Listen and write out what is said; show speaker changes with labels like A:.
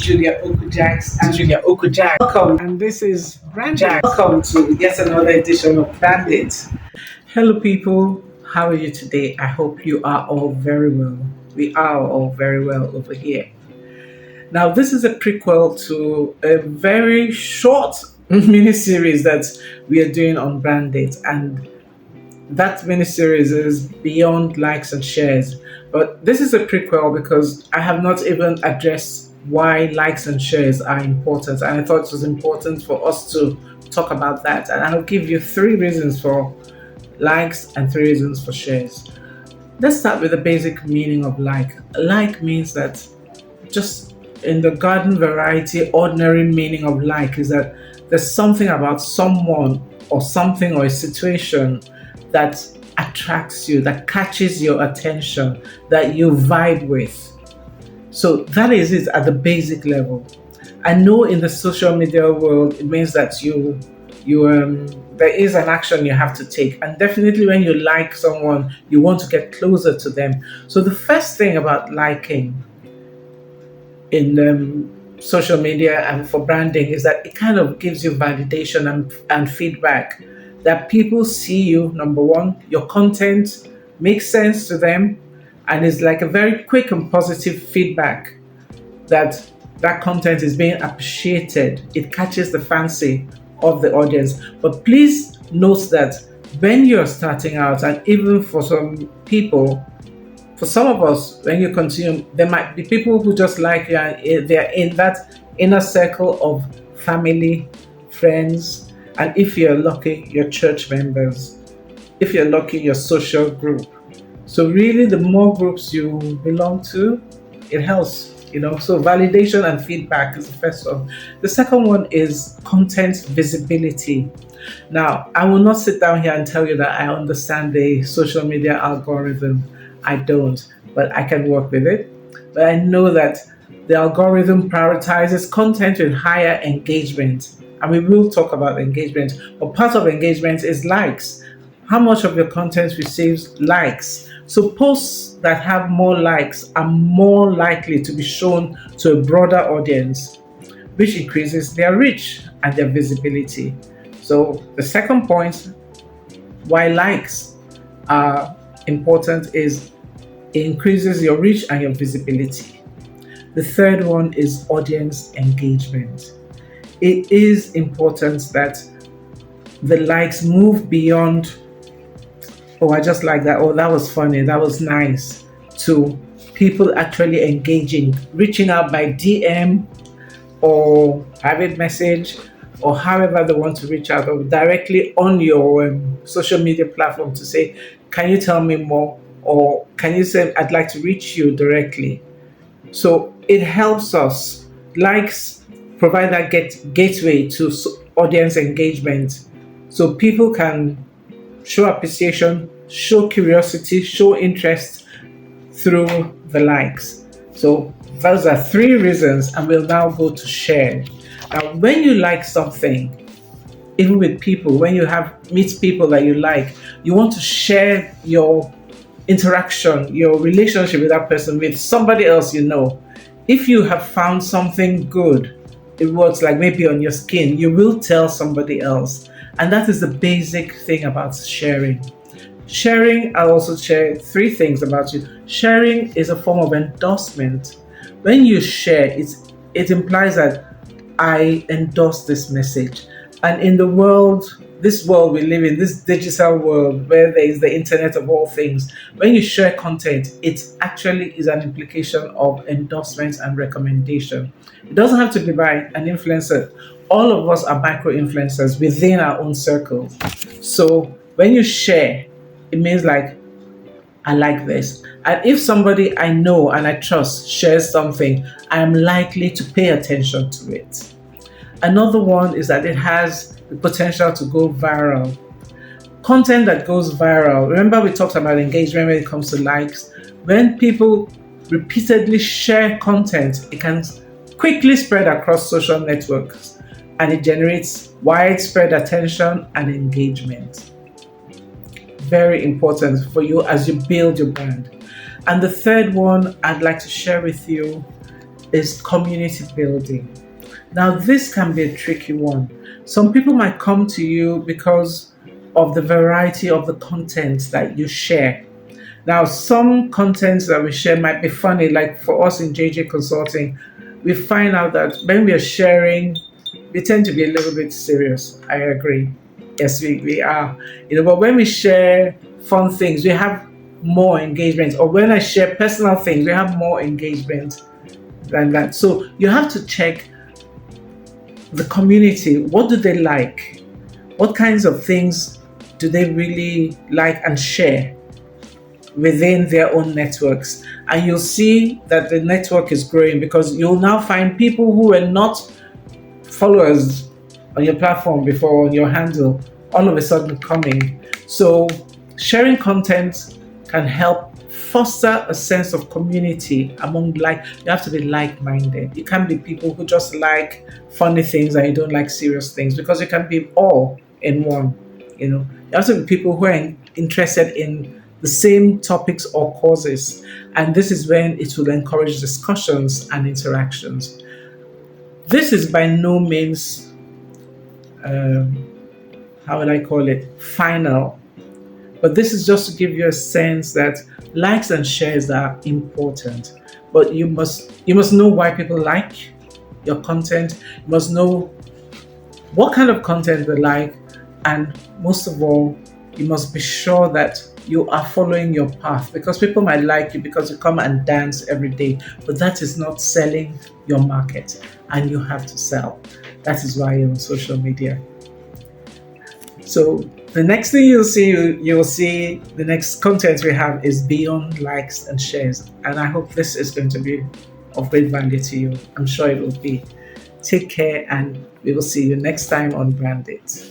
A: Julia Okujax and Julia Okujax. Welcome, and this is Brandit. Welcome to yet another edition of Brandit. Hello, people. How are you today? I hope you are all very well. We are all very well over here. Now, this is a prequel to a very short mini series that we are doing on Brandit, and that mini series is Beyond Likes and Shares. But this is a prequel because I have not even addressed why likes and shares are important, and I thought it was important for us to talk about that. And I'll give you 3 reasons for likes and 3 reasons for shares. Let's start with the basic meaning of like. Like means that, just in the garden variety, ordinary meaning of like is that there's something about someone or something or a situation that attracts you, that catches your attention, that you vibe with. So that is it at the basic level. I know in the social media world, it means that there is an action you have to take, and definitely when you like someone, you want to get closer to them. So the first thing about liking in social media and for branding is that it kind of gives you validation and feedback, that people see you. Number one, your content makes sense to them, and it's like a very quick and positive feedback that that content is being appreciated. It catches the fancy of the audience. But please note that when you're starting out, and even for some people, for some of us, when you continue, there might be people who just like you, and they're in that inner circle of family, friends, and if you're lucky, your church members. If you're lucky, your social group. So really, the more groups you belong to, it helps, So validation and feedback is the first one. The second one is content visibility. Now, I will not sit down here and tell you that I understand the social media algorithm. I don't, but I can work with it. But I know that the algorithm prioritizes content with higher engagement. And we will talk about engagement. But part of engagement is likes. How much of your content receives likes? So posts that have more likes are more likely to be shown to a broader audience, which increases their reach and their visibility. So the second point why likes are important is it increases your reach and your visibility. The third one is audience engagement. It is important that the likes move beyond, oh, I just like that, oh, that was funny, that was nice, to people actually engaging, reaching out by DM or private message, or however they want to reach out, or directly on your social media platform to say, can you tell me more? Or can you say, I'd like to reach you directly? So it helps us. Likes provide that gateway to audience engagement. So people can show appreciation, show curiosity, show interest through the likes. So those are 3 reasons, and we'll now go to share. Now, when you like something, even with people, when you meet people that you like, you want to share your interaction, your relationship with that person with somebody else you know. If you have found something good, it works, like maybe on your skin, you will tell somebody else. And that is the basic thing about sharing. Sharing, I'll also share 3 things about you. Sharing is a form of endorsement. When you share, it implies that I endorse this message. And in this world we live in, this digital world where there is the internet of all things, when you share content, it actually is an implication of endorsement and recommendation. It doesn't have to be by an influencer. All of us are micro-influencers within our own circles. So when you share, it means like, I like this. And if somebody I know and I trust shares something, I am likely to pay attention to it. Another one is that it has the potential to go viral. Content that goes viral. Remember, we talked about engagement when it comes to likes. When people repeatedly share content, it can quickly spread across social networks, and it generates widespread attention and engagement. Very important for you as you build your brand. And the third one I'd like to share with you is community building. Now, this can be a tricky one. Some people might come to you because of the variety of the content that you share. Now, some contents that we share might be funny, like for us in JJ Consulting, we find out that when we are sharing, we tend to be a little bit serious. I agree. Yes, we are. But when we share fun things, we have more engagement. Or when I share personal things, we have more engagement than that. So you have to check the community. What do they like? What kinds of things do they really like and share within their own networks? And you'll see that the network is growing because you'll now find people who were not followers on your platform before, on your handle, all of a sudden coming. So sharing content can help foster a sense of community among you have to be like-minded. You can't be people who just like funny things and you don't like serious things, because you can be all in one. You have to be people who are interested in the same topics or causes, and this is when it will encourage discussions and interactions. This is by no means, how would I call it, final. But this is just to give you a sense that likes and shares are important. But you must know why people like your content. You must know what kind of content they like, and most of all, you must be sure that you are following your path, because people might like you because you come and dance every day, but that is not selling your market, and you have to sell. That is why you're on social media. So the next thing you'll see the next content we have is beyond likes and shares, and I hope this is going to be of great value to you. I'm sure it will be. Take care, and we will see you next time on Brand It.